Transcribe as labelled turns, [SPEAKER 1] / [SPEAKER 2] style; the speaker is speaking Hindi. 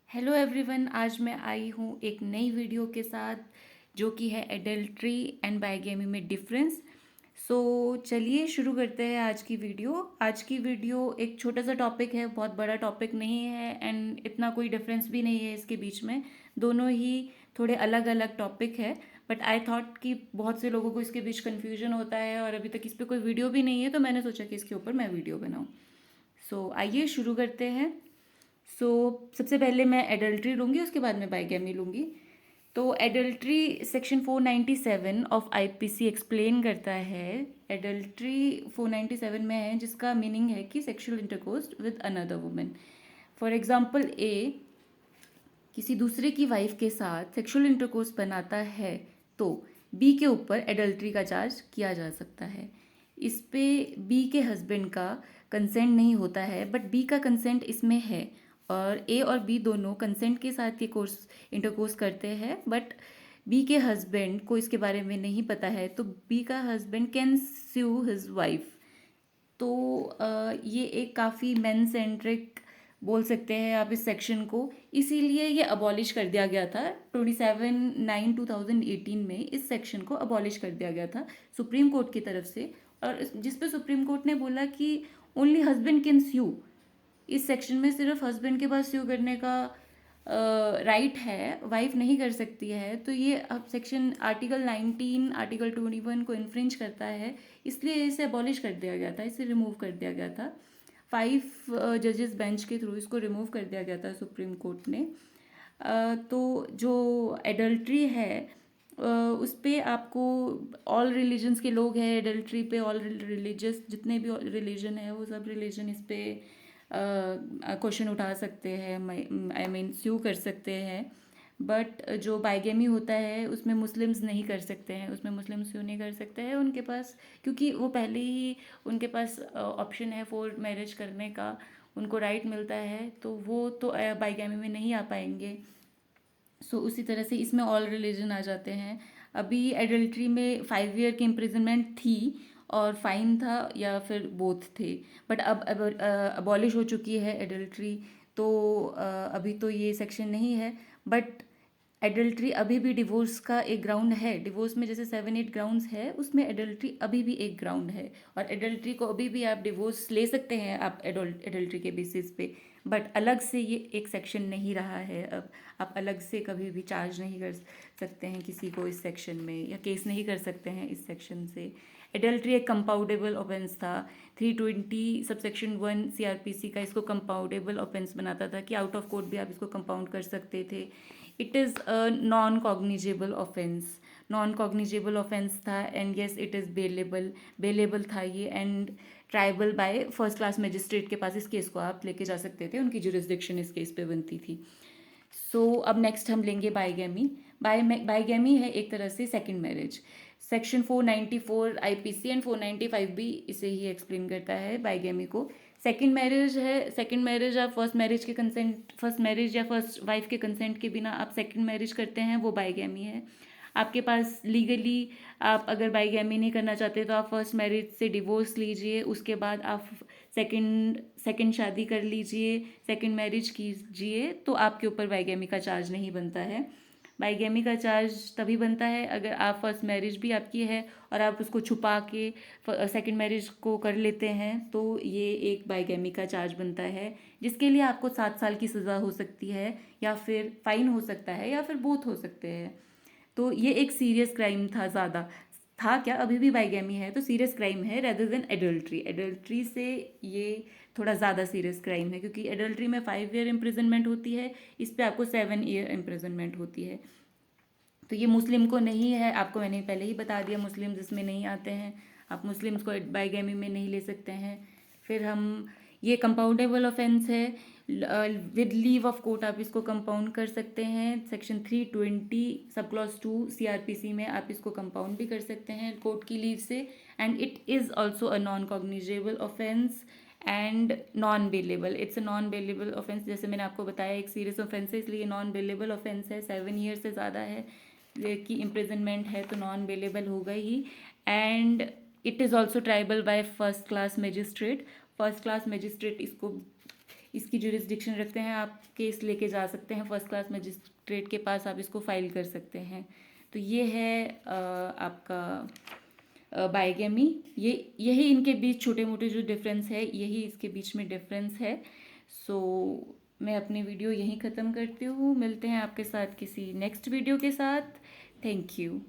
[SPEAKER 1] हेलो एवरीवन, आज मैं आई हूँ एक नई वीडियो के साथ जो कि है एडल्ट्री एंड बाइगेमी में डिफरेंस। चलिए शुरू करते हैं आज की वीडियो एक छोटा सा टॉपिक है, बहुत बड़ा टॉपिक नहीं है एंड इतना कोई डिफरेंस भी नहीं है इसके बीच में। दोनों ही थोड़े अलग अलग टॉपिक है, बट आई थॉट कि बहुत से लोगों को इसके बीच कन्फ्यूजन होता है और अभी तक इस पर कोई वीडियो भी नहीं है, तो मैंने सोचा कि इसके ऊपर मैं वीडियो बनाऊँ। आइए शुरू करते हैं। सबसे पहले मैं एडल्ट्री लूँगी, उसके बाद मैं बाइगैमी लूँगी। तो adultery section 497 of IPC explain करता है। एडल्ट्री 497 में है जिसका मीनिंग है कि sexual intercourse with another women. For example ए किसी दूसरे की वाइफ के साथ सेक्सुअल इंटरकोर्स बनाता है तो बी के ऊपर एडल्ट्री का चार्ज किया जा सकता है। इस पे बी के हस्बैंड का कंसेंट नहीं होता है, बट बी का कंसेंट इसमें है और ए और बी दोनों कंसेंट के साथ ये कोर्स इंटरकोर्स करते हैं, बट बी के हस्बैंड को इसके बारे में नहीं पता है, तो बी का husband can sue his wife. ये एक काफ़ी मेन सेंट्रिक बोल सकते हैं आप इस सेक्शन को, इसीलिए ये अबॉलिश कर दिया गया था 27/9/2018 में। इस सेक्शन को अबॉलिश कर दिया गया था सुप्रीम कोर्ट की तरफ से, और जिस पे सुप्रीम कोर्ट ने बोला कि ओनली हस्बैंड कैन स्यू। इस सेक्शन में सिर्फ हस्बैंड के पास स्यू करने का राइट है, वाइफ नहीं कर सकती है। तो ये अब सेक्शन आर्टिकल 19 आर्टिकल 21 को इन्फ्रिंज करता है, इसलिए इसे अबॉलिश कर दिया गया था, इसे रिमूव कर दिया गया था। 5 जजेस बेंच के थ्रू इसको रिमूव कर दिया गया था सुप्रीम कोर्ट ने। तो जो एडल्ट्री है उस पे आपको ऑल रिलीजन्स के लोग हैं एडल्ट्री पे, ऑल रिलीजियस जितने भी रिलीजन है वो सब रिलीजन इस पे क्वेश्चन उठा सकते हैं, आई मीन स्यू कर सकते हैं। बट जो बाइगेमी होता है उसमें मुस्लिम्स नहीं कर सकते हैं, उसमें मुस्लिम स्यू नहीं कर सकते हैं उनके पास, क्योंकि वो पहले ही उनके पास ऑप्शन है फॉर मैरिज करने का, उनको राइट मिलता है, तो वो तो बाइगेमी में नहीं आ पाएंगे। उसी तरह से इसमें ऑल रिलीजन आ जाते हैं। अभी एडल्ट्री में 5 ईयर की इम्प्रिजनमेंट थी और फाइन था या फिर बोथ थे, बट अब अबॉलिश हो चुकी है एडल्ट्री। तो अभी तो ये सेक्शन नहीं है, बट एडल्ट्री अभी भी डिवोर्स का एक ग्राउंड है। डिवोर्स में जैसे 7-8 ग्राउंड्स है, उसमें एडल्ट्री अभी भी एक ग्राउंड है, और एडल्ट्री को अभी भी आप डिवोर्स ले सकते हैं आप एडल्ट्री के बेसिस पे, बट अलग से ये एक सेक्शन नहीं रहा है। अब आप अलग से कभी भी चार्ज नहीं कर सकते हैं किसी को इस सेक्शन में, या केस नहीं कर सकते हैं इस सेक्शन से। एडल्ट्री एक कंपाउंडेबल ऑफेंस था। 320 सबसेक्शन 1 सीआरपीसी का इसको कंपाउंडेबल ऑफेंस बनाता था कि आउट ऑफ कोर्ट भी आप इसको कंपाउंड कर सकते थे। It is a non cognizable offence, non cognizable offence था, and yes it is bailable था ये, and triable by first class magistrate के पास इस केस को आप लेके जा सकते थे, उनकी जुरिस्डिक्शन इस केस पे बनती थी। अब नेक्स्ट हम लेंगे बाइगैमी। बाइगैमी है एक तरह से second marriage. Section 494 IPC and 495 भी इसे ही एक्सप्लेन करता है बाइगैमी को। सेकंड मैरिज है, सेकंड मैरिज आप फर्स्ट मैरिज के कंसेंट, फर्स्ट मैरिज या फर्स्ट वाइफ के कंसेंट के बिना आप सेकंड मैरिज करते हैं, वो बाइगैमी है। आपके पास लीगली आप अगर बाइगैमी नहीं करना चाहते तो आप फर्स्ट मैरिज से डिवोर्स लीजिए, उसके बाद आप सेकंड सेकंड शादी कर लीजिए, सेकंड मैरिज कीजिए, तो आपके ऊपर बाइगैमी का चार्ज नहीं बनता है। बाइगैमी का चार्ज तभी बनता है अगर आप फर्स्ट मैरिज भी आपकी है और आप उसको छुपा के सेकंड मैरिज को कर लेते हैं, तो ये एक बाइगैमी का चार्ज बनता है, जिसके लिए आपको 7 साल की सज़ा हो सकती है, या फिर फाइन हो सकता है, या फिर बोथ हो सकते हैं। तो ये एक सीरियस क्राइम था, ज़्यादा था क्या, अभी भी बाइगैमी है तो सीरियस क्राइम है रेदर देन एडल्ट्री। एडल्ट्री से ये थोड़ा ज़्यादा सीरियस क्राइम है, क्योंकि एडल्ट्री में 5 ईयर इम्प्रिजनमेंट होती है, इस पर आपको 7 ईयर इम्प्रिजनमेंट होती है। तो ये मुस्लिम को नहीं है, आपको मैंने पहले ही बता दिया, मुस्लिम इसमें नहीं आते हैं, आप मुस्लिम्स को बाइगैमी में नहीं ले सकते हैं। फिर हम ये कंपाउंडेबल ऑफेंस है, विद लीव ऑफ कोर्ट आप इसको कंपाउंड कर सकते हैं। सेक्शन 320 सब क्लॉज 2 सीआरपीसी में आप इसको कंपाउंड भी कर सकते हैं कोर्ट की लीव से, and it is also a non cognizable offence and non bailable. It's a non bailable offence, जैसे मैंने आपको बताया एक सीरियस ऑफेंस है, इसलिए नॉन बेलेबल ऑफेंस है, 7 ईयर से ज़्यादा है की इम्प्रिजनमेंट है तो नॉन बेलेबल होगा ही। And it is also triable by first class magistrate. First class magistrate इसको इसकी जुरिस्डिक्शन रखते हैं, आप केस लेके जा सकते हैं फर्स्ट क्लास मजिस्ट्रेट के पास, आप इसको फाइल कर सकते हैं। तो ये है आपका बाइगेमी। यही इनके बीच छोटे मोटे जो डिफरेंस है, यही इसके बीच में डिफरेंस है। सो मैं अपनी वीडियो यहीं ख़त्म करती हूँ। मिलते हैं आपके साथ किसी नेक्स्ट वीडियो के साथ। Thank you.